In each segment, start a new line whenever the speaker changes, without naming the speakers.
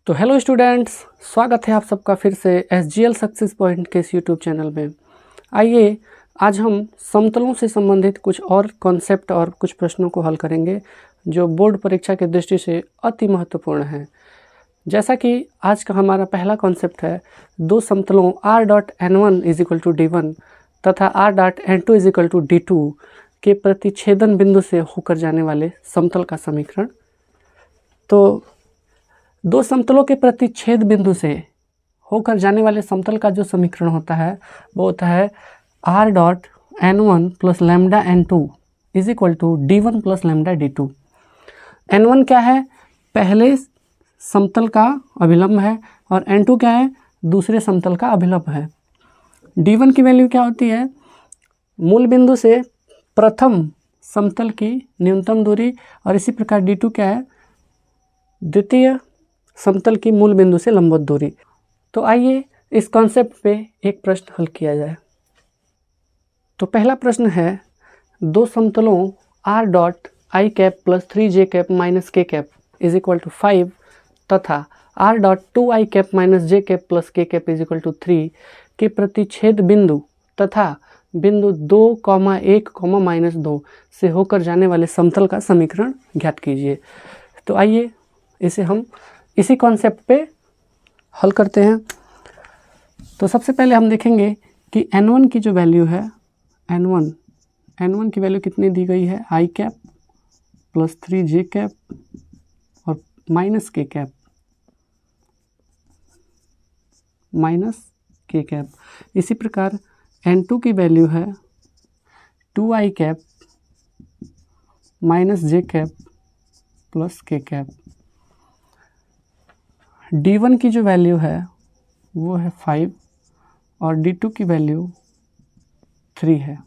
तो hello students, स्वागत है आप सबका फिर से SGL सक्सेस पॉइंट के इस यूट्यूब चैनल में। आइए आज हम समतलों से संबंधित कुछ और कॉन्सेप्ट और कुछ प्रश्नों को हल करेंगे जो बोर्ड परीक्षा की दृष्टि से अति महत्वपूर्ण हैं। जैसा कि आज का हमारा पहला कॉन्सेप्ट है, दो समतलों r.n1 = d1 तथा r.n2 = d2 के प्रतिच्छेदन बिंदु से होकर जाने वाले समतल का समीकरण। तो दो समतलों के प्रतिच्छेद बिंदु से होकर जाने वाले समतल का जो समीकरण होता है वो होता है r.n1 + λn2 = d1 + λd2। n1 क्या है? पहले समतल का अभिलंब है और n2 क्या है? दूसरे समतल का अभिलंब है। d1 की वैल्यू क्या होती है? मूल बिंदु से प्रथम समतल की न्यूनतम दूरी, और इसी प्रकार d2 क्या है? द्वितीय समतल की मूल बिंदु से लंबवत दूरी। तो आइए इस कॉन्सेप्ट पे एक प्रश्न हल किया जाए। तो पहला प्रश्न है, दो समतलों r.i + 3j - k = 5 तथा r.2i - j + k 3 के प्रतिच्छेद बिंदु तथा बिंदु 2, 1, -2 से होकर जाने वाले समतल का समीकरण ज्ञात कीजिए। तो आइए इसे हम इसी कॉन्सेप्ट पे हल करते हैं। तो सबसे पहले हम देखेंगे कि n1 की जो वैल्यू है, n1 की वैल्यू कितनी दी गई है? i + 3j और -k। इसी प्रकार n2 की वैल्यू है 2i - j + k। d1 की जो वैल्यू है वो है 5 और d2 की वैल्यू 3 है।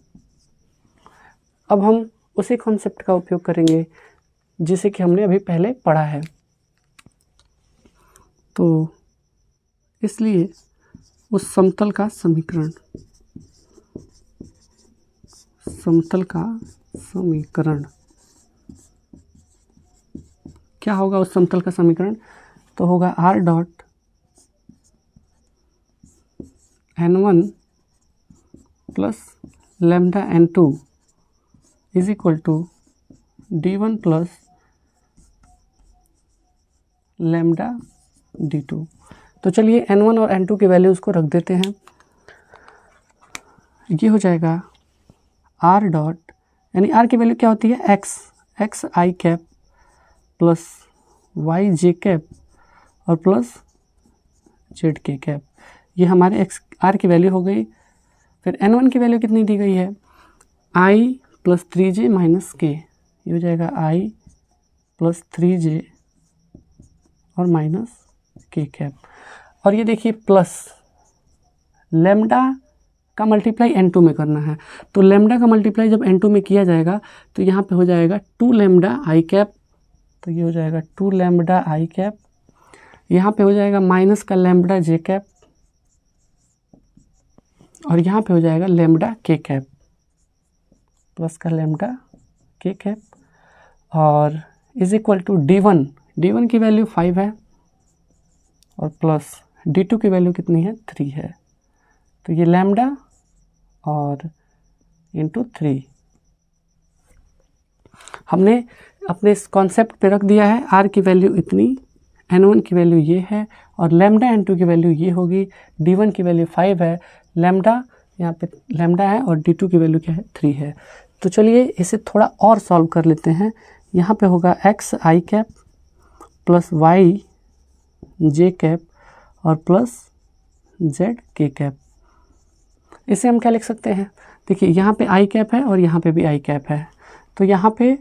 अब हम उसी कॉन्सेप्ट का उपयोग करेंगे जिसे कि हमने अभी पहले पढ़ा है। तो इसलिए उस समतल का समीकरण क्या होगा? उस समतल का समीकरण तो होगा r.n1 + λn2 = d1 + λd2। तो चलिए n1 और n2 की वैल्यूज़ को रख देते हैं। ये हो जाएगा r. यानी r की वैल्यू क्या होती है? xi + yj और प्लस zk। ये हमारे r की वैल्यू हो गई। फिर n1 की वैल्यू कितनी दी गई है? i + 3j - k। ये हो जाएगा i + 3j और -k। और ये देखिए प्लस लैम्डा का मल्टीप्लाई n2 में करना है। तो लैम्डा का मल्टीप्लाई जब n2 में किया जाएगा तो यहाँ पे हो जाएगा 2λi। तो ये हो जाएगा 2λi। यहाँ पे हो जाएगा माइनस का λj और यहाँ पे हो जाएगा λk प्लस का λk और = d1 की वैल्यू 5 है और प्लस d2 की वैल्यू कितनी है? 3 है। तो ये लैम्डा और × 3 हमने अपने इस कॉन्सेप्ट पे रख दिया है। r की वैल्यू इतनी, n1 की वैल्यू ये है और लैम्डा n2 की वैल्यू ये होगी। d1 की वैल्यू 5 है, लैम्डा यहाँ पे लैम्डा है और d2 की वैल्यू क्या है? 3 है। तो चलिए इसे थोड़ा और सॉल्व कर लेते हैं। यहाँ पे होगा xi + yj और प्लस zk। इसे हम क्या लिख सकते हैं? देखिए यहाँ पे i है और यहाँ पे भी i है। तो यहाँ पे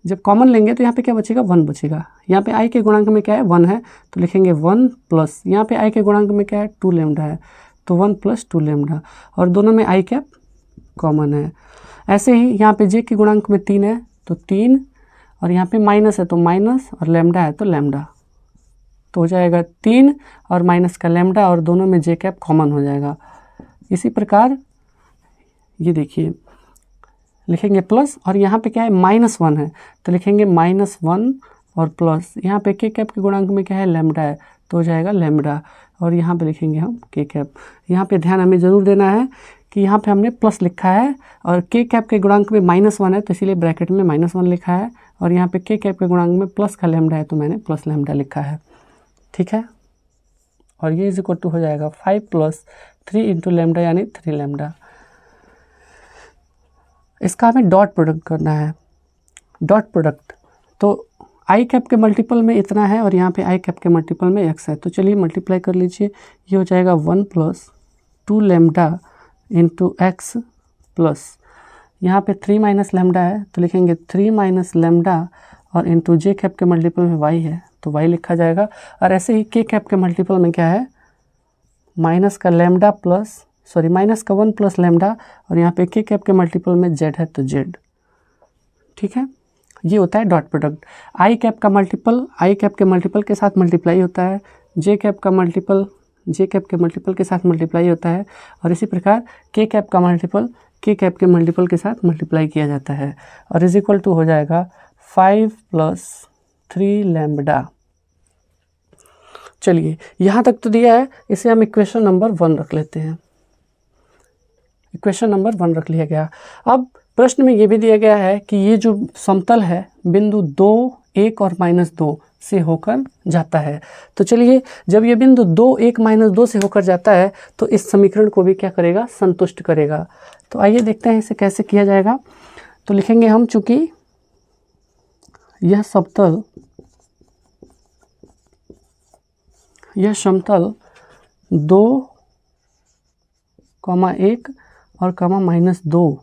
जब कॉमन लेंगे तो यहाँ पे क्या बचेगा? 1 बचेगा। यहाँ पे i के गुणांक में क्या है? 1 है, तो लिखेंगे 1 प्लस यहाँ पे i के गुणांक में क्या है? 2λ है, तो 1 + 2λ और दोनों में i कॉमन है। ऐसे ही यहाँ पे j के गुणांक में 3 है तो 3 और यहाँ पे माइनस है तो माइनस और लैम्डा है तो लैम्डा। तो हो जाएगा 3 और माइनस का लैम्डा और दोनों में j कॉमन हो जाएगा। इसी प्रकार ये देखिए लिखेंगे प्लस और यहाँ पे क्या है? -1 है, तो लिखेंगे -1 और प्लस यहाँ पे k के गुणांक में क्या है? लैम्डा है, तो हो जाएगा लैम्बडा, और यहाँ पे लिखेंगे हम के कैप। यहाँ पे ध्यान हमें ज़रूर देना है कि यहाँ पे हमने प्लस लिखा है और के कैप के गुणांक में -1 है तो इसीलिए ब्रैकेट में -1 लिखा है, और यहाँ पे के कैप के गुणांक में प्लस का लैम्बडा है तो मैंने प्लस लैम्बडा लिखा है। ठीक है, और ये इज इक्वल टू हो जाएगा 5 + 3 इंटू लैम्बडा यानी 3 लैम्बडा। इसका हमें डॉट प्रोडक्ट करना है। डॉट प्रोडक्ट तो आई कैप के मल्टीपल में इतना है और यहाँ पे आई कैप के मल्टीपल में x है, तो चलिए मल्टीप्लाई कर लीजिए। ये हो जाएगा 1 + 2 लैम्बडा इंटू एक्स प्लस यहाँ पे 3 - लैम्बडा है तो लिखेंगे 3 - लैम्बडा और इंटू जे कैप के मल्टीपल में y है तो y लिखा जाएगा। और ऐसे ही के कैप के मल्टीपल में क्या है, माइनस का 1 + लैम्बडा और यहाँ पे के कैप के मल्टीपल में z है तो z। ठीक है, ये होता है डॉट प्रोडक्ट। आई कैप का मल्टीपल आई कैप के मल्टीपल के साथ मल्टीप्लाई होता है, जे कैप का मल्टीपल जे कैप के मल्टीपल के साथ मल्टीप्लाई होता है, और इसी प्रकार के कैप का मल्टीपल के कैप के मल्टीपल के साथ मल्टीप्लाई किया जाता है, और इज इक्वल टू हो जाएगा 5 + 3 लैम्बडा। चलिए यहाँ तक तो दिया है, इसे हम इक्वेशन नंबर 1 रख लेते हैं। इक्वेशन नंबर 1 रख लिया गया। अब प्रश्न में ये भी दिया गया है कि ये जो समतल है बिंदु 2, 1 और -2 से होकर जाता है। तो चलिए जब ये बिंदु 2, 1, -2 से होकर जाता है तो इस समीकरण को भी क्या करेगा, संतुष्ट करेगा। तो आइए देखते हैं इसे कैसे किया जाएगा। तो लिखेंगे हम, चूंकि यह समतल 2, 1 और -2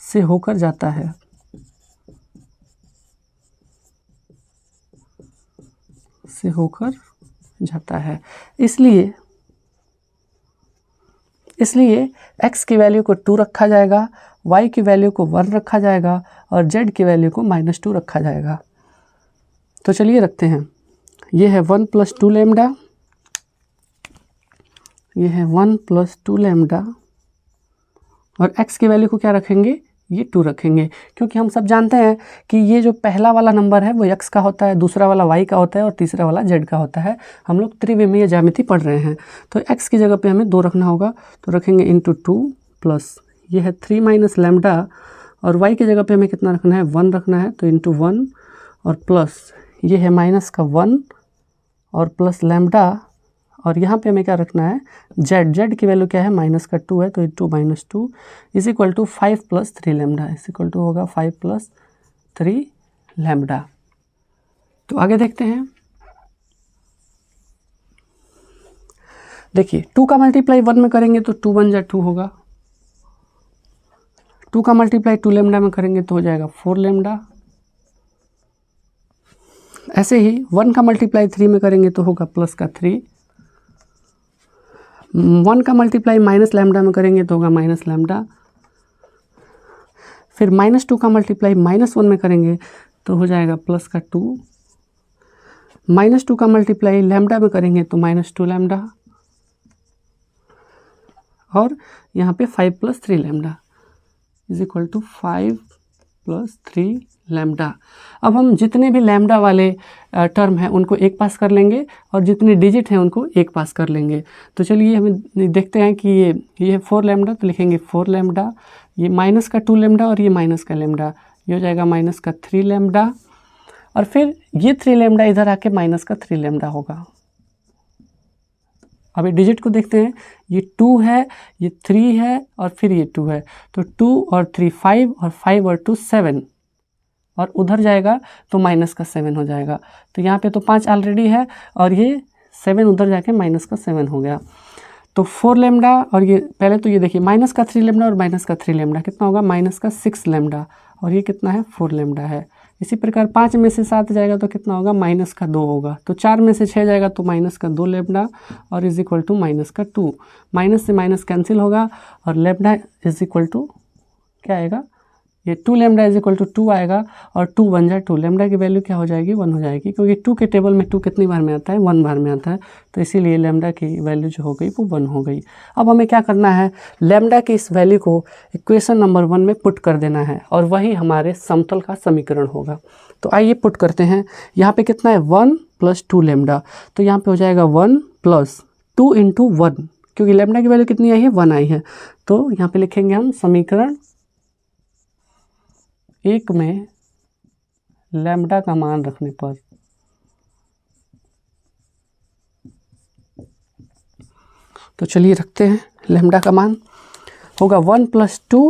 से होकर जाता है, इसलिए x की वैल्यू को 2 रखा जाएगा, y की वैल्यू को 1 रखा जाएगा और z की वैल्यू को -2 रखा जाएगा। तो चलिए रखते हैं। ये है 1 + 2 लैम्बडा, ये है 1 + 2 लैम्बडा, और x की वैल्यू को क्या रखेंगे, ये 2 रखेंगे, क्योंकि हम सब जानते हैं कि ये जो पहला वाला नंबर है वो x का होता है, दूसरा वाला y का होता है और तीसरा वाला z का होता है। हम लोग त्रिविमीय ज्यामिति पढ़ रहे हैं, तो x की जगह पे हमें 2 रखना होगा, तो रखेंगे इंटू 2 प्लस ये है 3 - लैम्बडा, और y की जगह पे हमें कितना रखना है, 1 रखना है, तो इंटू 1 और प्लस ये है -1 और प्लस लैम्बडा, और यहाँ पे हमें क्या रखना है, z की वैल्यू क्या है, -2 है, तो into -2 is equal to 5 + 3 lambda, is equal to होगा 5 + 3 लैम्बडा। तो आगे देखते हैं। देखिए 2 का मल्टीप्लाई 1 में करेंगे तो 2 × 1 = 2 होगा, 2 का मल्टीप्लाई 2 लैम्बडा में करेंगे तो हो जाएगा 4 लैम्बडा। ऐसे ही 1 का मल्टीप्लाई 3 में करेंगे तो होगा +3, 1 का मल्टीप्लाई -लैम्बडा में करेंगे तो होगा -लैम्बडा, फिर -2 का मल्टीप्लाई -1 में करेंगे तो हो जाएगा +2, -2 का मल्टीप्लाई लैम्बडा में करेंगे तो -2 लैम्बडा, और यहाँ पे 5 + 3 lambda is equal to 5 + 3 lambda. अब हम जितने भी लैम्बडा वाले टर्म हैं उनको एक पास कर लेंगे और जितने डिजिट हैं उनको एक पास कर लेंगे। तो चलिए हमें देखते हैं कि ये है 4 लैम्बडा, तो लिखेंगे 4 लैम्बडा, ये -2 लैम्बडा और ये माइनस का लैम्बडा, ये हो जाएगा -3 लैम्बडा, और फिर ये 3 लैम्बडा इधर आके -3 लैम्बडा होगा। अब ये डिजिट को देखते हैं, ये 2 है, ये 3 है और फिर ये 2 है, तो 2 और 3 5 और 5 और 2 7, और उधर जाएगा तो -7 हो जाएगा। तो यहाँ पे तो 5 ऑलरेडी है और ये 7 उधर जाके -7 हो गया। तो 4 लैम्बडा, और ये पहले तो ये देखिए -3 लैम्बडा और -3 लैम्बडा कितना होगा, -6 लैम्बडा, और ये कितना है 4 लैम्बडा है। इसी प्रकार 5 में से 7 जाएगा तो कितना होगा, -2 होगा, तो 4 में से 6 जाएगा तो -2 लैम्बडा, और इज इक्वल टू -2, माइनस से माइनस कैंसिल होगा और लैम्बडा इज इक्वल टू क्या आएगा, ये 2 लैम्बडा इज इक्वल टू 2 आएगा, और 2 × 1 = 2, लैम्बडा की वैल्यू क्या हो जाएगी, 1 हो जाएगी, क्योंकि 2 के टेबल में 2 कितनी बार में आता है, 1 बार में आता है, तो इसीलिए लैम्बडा की वैल्यू जो हो गई वो 1 हो गई। अब हमें क्या करना है, लैम्बडा की इस वैल्यू को इक्वेशन नंबर 1 में पुट कर देना है, और वही हमारे समतल का समीकरण होगा। तो आइए पुट करते हैं। यहाँ पे कितना है 1 + 2 लैम्डा, तो यहाँ पे हो जाएगा 1 + 2 × 1, क्योंकि लैम्डा की वैल्यू कितनी आई है 1 आई है। तो यहाँ पे लिखेंगे हम समीकरण 1 में लैम्डा का मान रखने पर तो चलिए रखते हैं। लैम्डा का मान होगा 1 + 2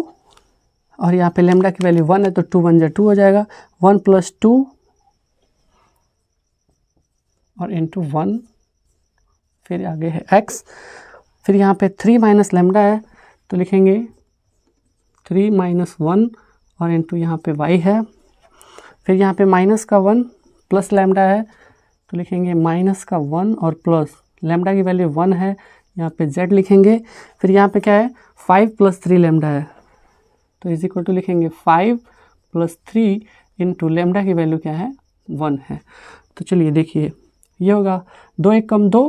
और यहाँ पे लैम्डा की वैल्यू 1 है तो 2 × 1 = 2 हो जाएगा। 1 + 2 और × 1, फिर आगे है x, फिर यहाँ पे 3 - लैम्डा है तो लिखेंगे 3 - 1 और × यहाँ पे y है। फिर यहाँ पे -1 + लैम्डा है तो लिखेंगे -1 और प्लस लैम्डा की वैल्यू 1 है, यहाँ पे z लिखेंगे। फिर यहाँ पे क्या है 5 + 3 लैम्डा है तो = लिखेंगे 5 + 3 × लैम्डा की वैल्यू क्या है 1 है। तो चलिए देखिए ये होगा 2 × 1 = 2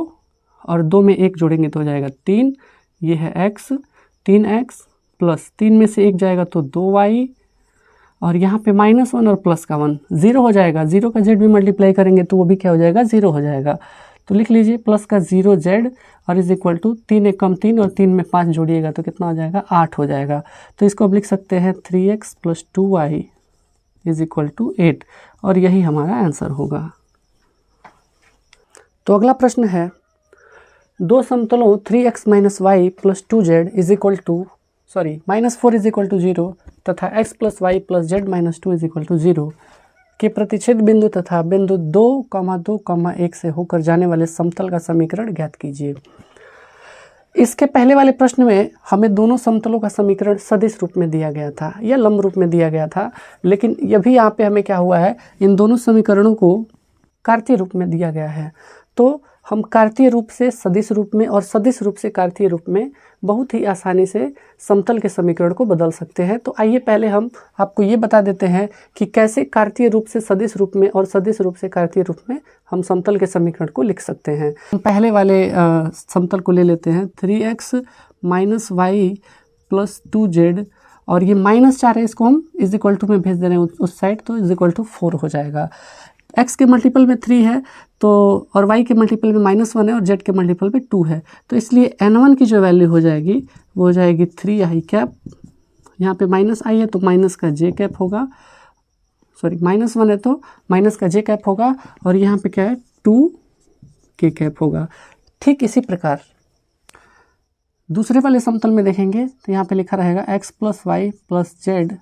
और 2 में 1 जोड़ेंगे तो हो जाएगा 3, ये है x, 3x प्लस 3 में से 1 जाएगा तो 2y और यहाँ पे -1 और प्लस का 1 0 हो जाएगा। 0 का z भी मल्टीप्लाई करेंगे तो वो भी क्या हो जाएगा 0 हो जाएगा। तो लिख लीजिए प्लस का 0z और = 3 × 1 = 3 और 3 में 5 जोड़िएगा तो कितना हो जाएगा 8 हो जाएगा। तो इसको अब लिख सकते हैं 3x + 2y = 8 और यही हमारा आंसर होगा। तो अगला प्रश्न है, दो समतलों 3x - y + 2z -4 = 0 तथा x + y + z - 2 = 0 के प्रतिच्छेद बिंदु तथा बिंदु 2, 2, 1 से होकर जाने वाले समतल का समीकरण ज्ञात कीजिए। इसके पहले वाले प्रश्न में हमें दोनों समतलों का समीकरण सदिश रूप में दिया गया था या लंब रूप में दिया गया था, लेकिन अभी यहाँ पे हमें क्या हुआ है, इन दोनों समीकरणों को कार्तीय रूप में दिया गया है। तो हम कार्तीय रूप से सदिश रूप में और सदिश रूप से कार्तीय रूप में बहुत ही आसानी से समतल के समीकरण को बदल सकते हैं। तो आइए पहले हम आपको ये बता देते हैं कि कैसे कार्तीय रूप से सदिश रूप में और सदिश रूप से कार्तीय रूप में हम समतल के समीकरण को लिख सकते हैं। हम पहले वाले समतल को ले लेते हैं 3x - y + 2z और ये -4 है, इसको हम = में भेज दे रहे हैं उस साइड, तो = 4 हो जाएगा। x के मल्टीपल में 3 है तो और y के मल्टीपल में -1 है और z के मल्टीपल में 2 है, तो इसलिए n1 की जो वैल्यू हो जाएगी वो हो जाएगी 3i कैप, यहाँ पे -i है तो माइनस का j कैप होगा, सॉरी -1 है तो माइनस का j कैप होगा और यहाँ पे क्या है 2k कैप होगा। ठीक इसी प्रकार दूसरे वाले समतल में देखेंगे तो यहाँ पे लिखा रहेगा x + y + z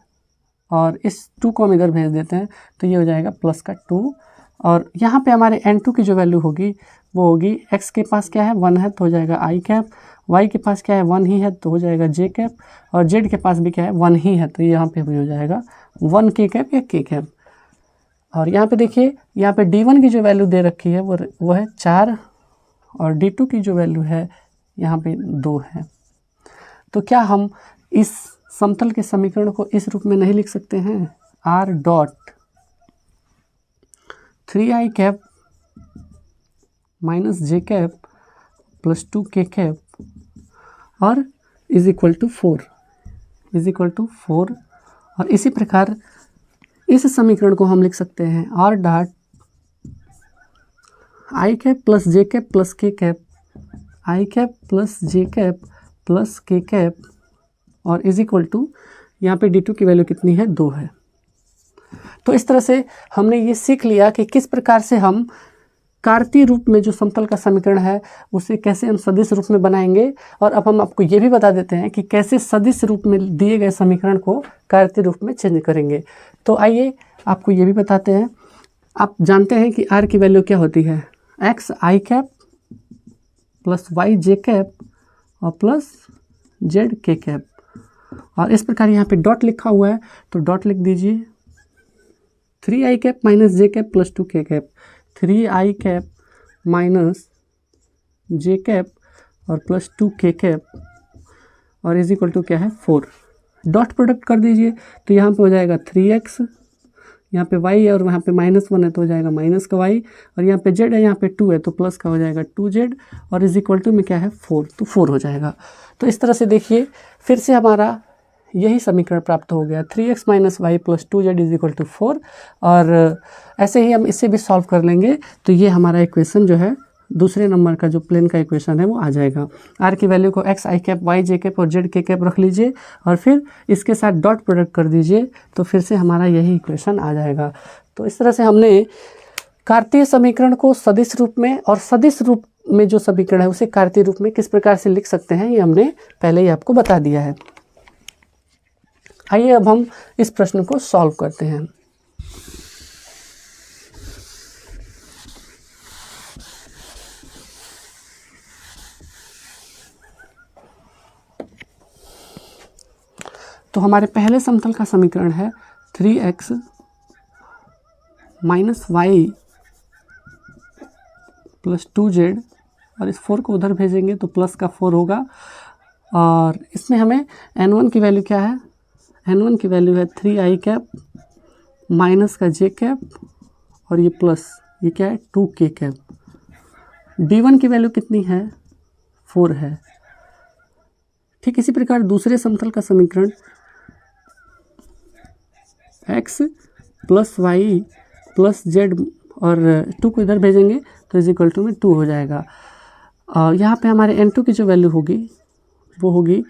और इस 2 को हम इधर भेज देते हैं तो ये हो जाएगा प्लस का 2 और यहाँ पे हमारे n2 की जो वैल्यू होगी वो होगी x के पास क्या है 1 है तो हो जाएगा i कैप, y के पास क्या है 1 ही है तो हो जाएगा j कैप और z के पास भी क्या है 1 ही है तो यहाँ पे भी हो जाएगा 1k कैप या k कैप। और यहाँ पे देखिए यहाँ पे d1 की जो वैल्यू दे रखी है वो है 4 और d2 की जो वैल्यू है यहाँ पे 2 है। तो क्या हम इस समतल के समीकरण को इस रूप में नहीं लिख सकते हैं, r dot 3i cap -j cap + 2k cap और = 4 और इसी प्रकार इस समीकरण को हम लिख सकते हैं r dot i cap + j cap + k cap, i cap + j cap + k cap और यहाँ पे d2 की वैल्यू कितनी है 2 है। तो इस तरह से हमने ये सीख लिया कि किस प्रकार से हम कार्तीय रूप में जो समतल का समीकरण है उसे कैसे हम सदिश रूप में बनाएंगे। और अब हम आपको ये भी बता देते हैं कि कैसे सदिश रूप में दिए गए समीकरण को कार्तीय रूप में चेंज करेंगे। तो आइए आपको ये भी बताते हैं। आप जानते हैं कि r की वैल्यू क्या होती है, x i cap + y j cap और प्लस z k कैप और इस प्रकार यहाँ पे डॉट लिखा हुआ है तो डॉट लिख दीजिए 3i cap -j cap + 2k cap, 3i cap -j cap और + 2k कैप और क्या है 4। डॉट प्रोडक्ट कर दीजिए तो यहाँ पे हो जाएगा 3x, यहाँ पे y है और वहाँ पे -1 है तो हो जाएगा माइनस का y और यहाँ पे z है, यहाँ पे 2 है तो प्लस का हो जाएगा 2z और में क्या है 4 तो 4 हो जाएगा। तो इस तरह से देखिए फिर से हमारा यही समीकरण प्राप्त हो गया 3x minus y plus 2z is equal to 4। और ऐसे ही हम इसे भी सॉल्व कर लेंगे तो ये हमारा इक्वेशन जो है दूसरे नंबर का जो प्लेन का इक्वेशन है वो आ जाएगा। आर की वैल्यू को एक्स आई कैप वाई जे कैप और जेड के कैप रख लीजिए और फिर इसके साथ डॉट प्रोडक्ट कर दीजिए तो फिर से हमारा यही इक्वेशन आ जाएगा। तो इस तरह से हमने कार्तीय समीकरण को सदिश रूप में और सदिश रूप में जो समीकरण है उसे कार्तीय रूप में किस प्रकार से लिख सकते हैं ये हमने पहले ही आपको बता दिया है। आइए अब हम इस प्रश्न को सॉल्व करते हैं। तो हमारे पहले समतल का समीकरण है 3x minus y plus 2z और इस 4 को उधर भेजेंगे तो प्लस का 4 होगा। और इसमें हमें n1 की वैल्यू क्या है, n1 की वैल्यू है 3i कैप माइनस का j कैप और ये प्लस ये क्या है 2k कैप। d1 की वैल्यू कितनी है 4 है। ठीक इसी प्रकार दूसरे समतल का समीकरण x plus y plus z और 2 को इधर भेजेंगे तो इज इक्वल टू में 2 हो जाएगा। यहाँ पे हमारे n2 की जो वैल्यू होगी वो होगी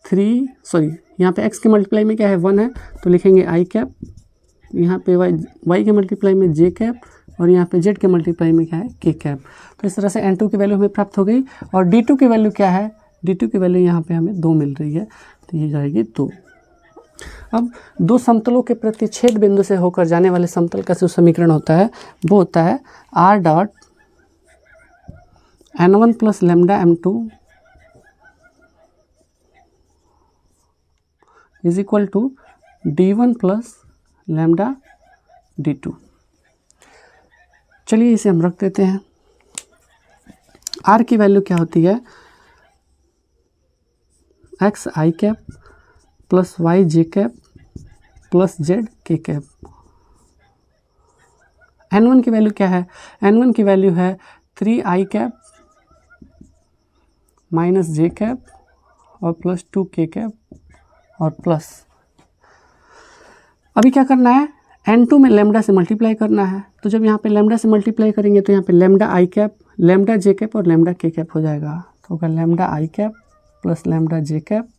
यहाँ पे x के मल्टीप्लाई में क्या है 1 है तो लिखेंगे i कैप, यहाँ पे y के मल्टीप्लाई में j कैप और यहाँ पे z के मल्टीप्लाई में क्या है k कैप। तो इस तरह से n2 की वैल्यू हमें प्राप्त हो गई। और d2 की वैल्यू क्या है, d2 की वैल्यू यहाँ पे हमें 2 मिल रही है तो ये जाएगी 2। अब दो समतलों के प्रति छेद बिंदु से होकर जाने वाले समतल का जो समीकरण होता है वो होता है r dot n1 plus lambda m2 is equal to d1 plus lambda d2। चलिए इसे हम रख देते हैं। r की वैल्यू क्या होती है x i cap plus y j cap plus z k cap. n1 की वैल्यू क्या है, n1 की वैल्यू है 3i कैप माइनस जे कैप और प्लस 2k कैप और प्लस अभी क्या करना है n2 में लेमडा से मल्टीप्लाई करना है। तो जब यहाँ पे लेमडा से मल्टीप्लाई करेंगे तो यहाँ पे lambda I cap lambda J cap और लेमडा के कैप हो जाएगा। तो होगा lambda I cap plus lambda J cap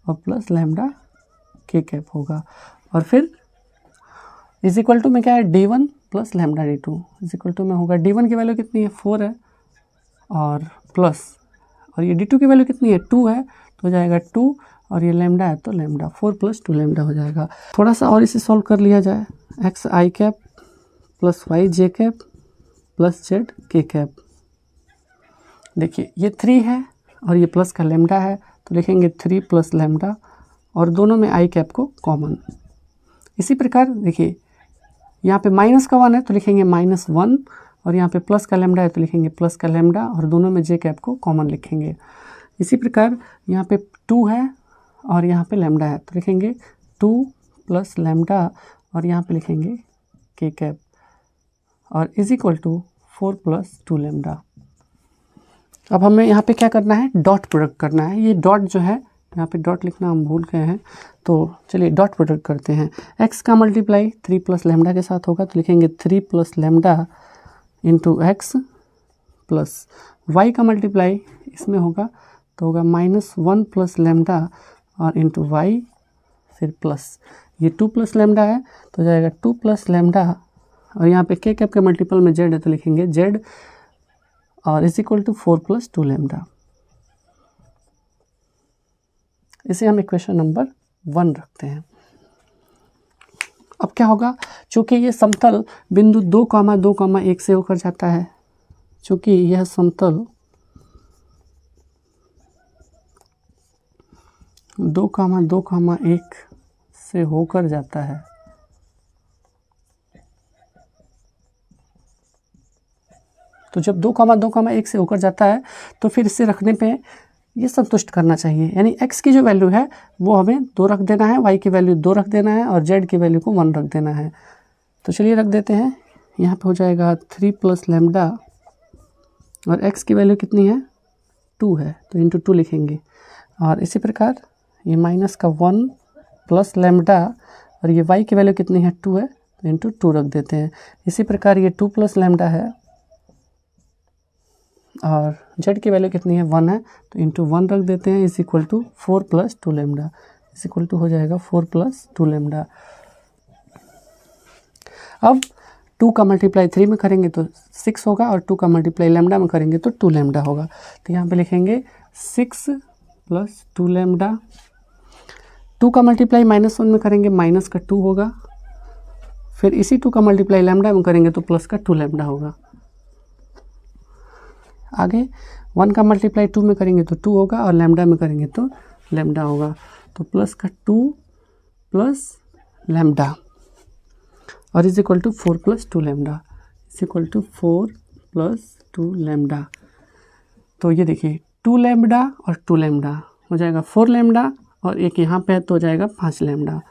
और प्लस लेमडा के कैप होगा। और फिर इज इक्वल टू में क्या है d1 plus lambda d2 is equal to में होगा d1 की वैल्यू कितनी है 4 है और प्लस और ये d2 की वैल्यू कितनी है 2 है तो हो जाएगा 2 और ये लेमडा है तो लेमडा 4 प्लस 2 लेमडा हो जाएगा। थोड़ा सा और इसे सॉल्व कर लिया जाए एक्स आई cap plus y j cap plus z k cap. देखिए ये 3 है और ये प्लस का लेमडा है तो लिखेंगे 3 प्लस लेमडा और दोनों में आई कैप को कॉमन। इसी प्रकार देखिए यहाँ पे माइनस का 1 है तो लिखेंगे -1 और यहाँ पे प्लस का लेमडा है तो लिखेंगे प्लस का लेमडा और दोनों में जे कैप को कॉमन लिखेंगे। इसी प्रकार यहाँ पे 2 है और यहाँ पे लेमडा है तो लिखेंगे 2 प्लस लेमडा और यहाँ पे लिखेंगे के कैप और is equal to 4 plus 2 lambda. अब हमें यहाँ पे क्या करना है डॉट प्रोडक्ट करना है। ये डॉट जो है यहाँ पे डॉट लिखना हम भूल गए हैं तो चलिए डॉट प्रोडक्ट करते हैं। x का मल्टीप्लाई 3 प्लस लेमडा के साथ होगा तो लिखेंगे 3 plus lambda into x plus y का मल्टीप्लाई इसमें होगा तो होगा -1 प्लस लेमडा और इंटू वाई फिर प्लस ये 2 प्लस लेमडा है तो जाएगा 2 प्लस लेमडा और यहाँ पे के कैप के मल्टीपल में जेड है तो लिखेंगे जेड और is equal to 4 plus 2 lambda. इसे हम इक्वेशन नंबर 1 रखते हैं। अब क्या होगा चूँकि ये समतल बिंदु 2,2,1 से होकर जाता है, चूँकि यह समतल 2,2,1 से होकर जाता है तो जब 2,2,1 से होकर जाता है तो फिर इसे रखने पे ये संतुष्ट करना चाहिए, यानी x की जो वैल्यू है वो हमें 2 रख देना है, y की वैल्यू 2 रख देना है और z की वैल्यू को 1 रख देना है। तो चलिए रख देते हैं। यहाँ पे हो जाएगा 3 प्लस लेमडा और x की वैल्यू कितनी है 2 है तो इंटू 2 लिखेंगे और इसी प्रकार ये माइनस का 1 प्लस लैम्डा, और ये y की वैल्यू कितनी है 2 है, तो इंटू 2 रख देते हैं। इसी प्रकार ये 2 प्लस लैम्डा है और z की वैल्यू कितनी है 1 है, तो इंटू 1 रख देते हैं, is equal to 4 plus 2 lambda, is equal to हो जाएगा 4 प्लस 2 लैम्डा। अब 2 का मल्टीप्लाई 3 में करेंगे तो 6 होगा, और 2 का मल्टीप्लाई लैम्डा में करेंगे तो 2 लैम्डा होगा। तो यहाँ पे लिखेंगे 6 प्लस 2 लैम्डा। 2 का मल्टीप्लाई -1 में करेंगे माइनस का 2 होगा, फिर इसी 2 का मल्टीप्लाई लैम्डा में करेंगे तो प्लस का 2 लैम्डा होगा। आगे 1 का मल्टीप्लाई 2 में करेंगे तो 2 होगा, और लैम्डा में करेंगे तो लैम्डा होगा, तो प्लस का 2 प्लस लैम्डा और is equal to 4 plus 2 lambda, is equal to 4 plus 2 lambda. तो ये देखिए 2 लैम्डा और 2 लैम्डा हो जाएगा 4 लैम्डा, और एक यहाँ पे है तो हो जाएगा 5 लैम्डा,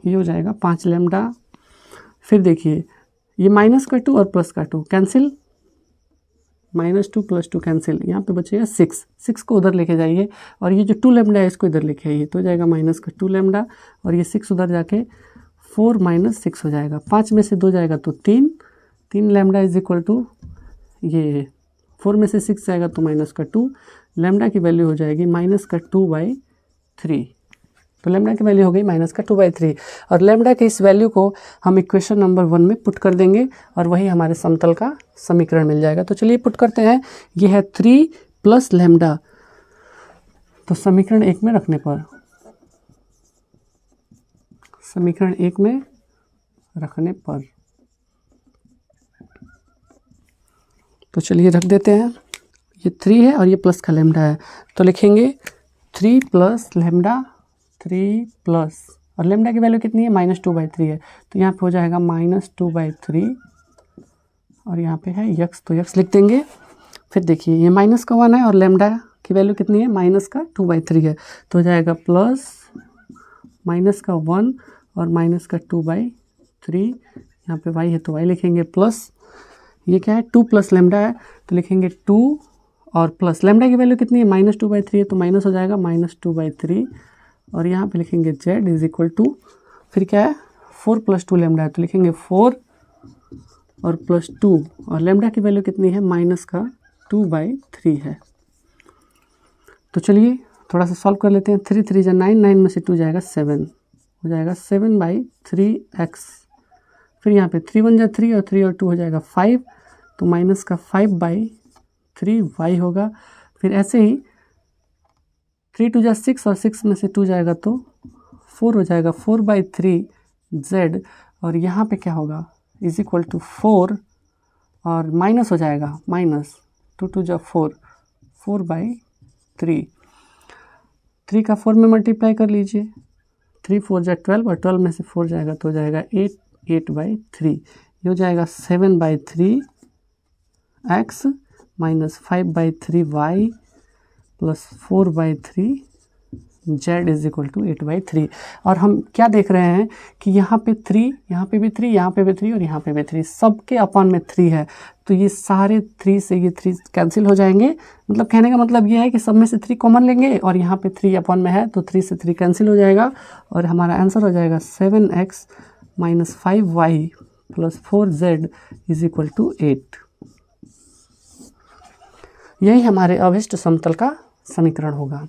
ये हो जाएगा 5 लैम्डा। फिर देखिए ये माइनस का 2 और प्लस का 2 कैंसिल, -2 + 2 कैंसिल, यहाँ पे बचेगा 6 को उधर लेके जाइए, और ये जो 2 लैम्डा है इसको इधर लेके आइए, तो हो जाएगा माइनस का 2 लैम्डा, और ये 6 उधर जाके 4 - 6 हो जाएगा, 5 में से 2 जाएगा तो 3 लैम्डा इज इक्वल टू, ये 4 में से 6 जाएगा तो माइनस का 2, लैम्डा की वैल्यू हो जाएगी माइनस का 2/3। तो लैम्डा की वैल्यू हो गई माइनस का 2/3, और लैम्डा के इस वैल्यू को हम इक्वेशन नंबर 1 में पुट कर देंगे, और वही हमारे समतल का समीकरण मिल जाएगा। तो चलिए पुट करते हैं। ये है 3 प्लस लैम्डा, तो समीकरण 1 में रखने पर, समीकरण 1 में रखने पर, तो चलिए रख देते हैं। ये 3 है और ये प्लस का लैम्डा है, तो लिखेंगे 3 प्लस लैम्डा, 3 प्लस, और लैम्डा की वैल्यू कितनी है -2/3 है, तो यहाँ पे हो जाएगा -2/3, और यहाँ पे है यक्स, तो यक्स लिख देंगे। फिर देखिए ये माइनस का 1 है और लैम्डा की वैल्यू कितनी है -2/3 है, तो हो जाएगा प्लस माइनस का 1 और माइनस का 2/3, यहाँ पे y है तो y लिखेंगे, प्लस ये क्या है 2 प्लस लैम्डा है, तो लिखेंगे 2 और प्लस लैम्डा की वैल्यू कितनी है -2/3 है, तो माइनस हो जाएगा -2/3, और यहाँ पे लिखेंगे z इज इक्वल टू, फिर क्या है 4 + 2 लैम्डा है, तो लिखेंगे 4 और प्लस 2, और लैम्डा की वैल्यू कितनी है -2/3 है। तो चलिए थोड़ा सा सॉल्व कर लेते हैं। 3 3 = 9, 9 में से 2 जाएगा 7, हो जाएगा 7/3x। फिर यहाँ पे 3 1 = 3 और 3 और 2 हो जाएगा 5, तो माइनस का 5/3y होगा। फिर ऐसे ही 3 2 = 6 और 6 में से 2 जाएगा तो 4 हो जाएगा, 4/3z, और यहाँ पे क्या होगा इज इक्वल टू 4, और माइनस हो जाएगा, माइनस 2 2 = 4, 4/3, 3 का 4 में मल्टीप्लाई कर लीजिए, 3 4 = 12, और 12 में से 4 जाएगा तो हो जाएगा 8/3, ये हो जाएगा 7/3x - 5/3y + 4/3z is equal to 8/3। और हम क्या देख रहे हैं कि यहाँ पे 3, यहाँ पे भी 3, यहाँ पे भी 3 और यहाँ पे भी 3, सबके अपॉन में 3 है, तो ये सारे 3 से ये 3 कैंसिल हो जाएंगे। मतलब कहने का मतलब ये है कि सब में से 3 कॉमन लेंगे, और यहाँ पे 3 अपॉन में है तो 3 से 3 कैंसिल हो जाएगा, और हमारा आंसर हो जाएगा 7x - 5y + 4z is equal to 8। यही हमारे अभिष्ट समतल का समीकरण होगा।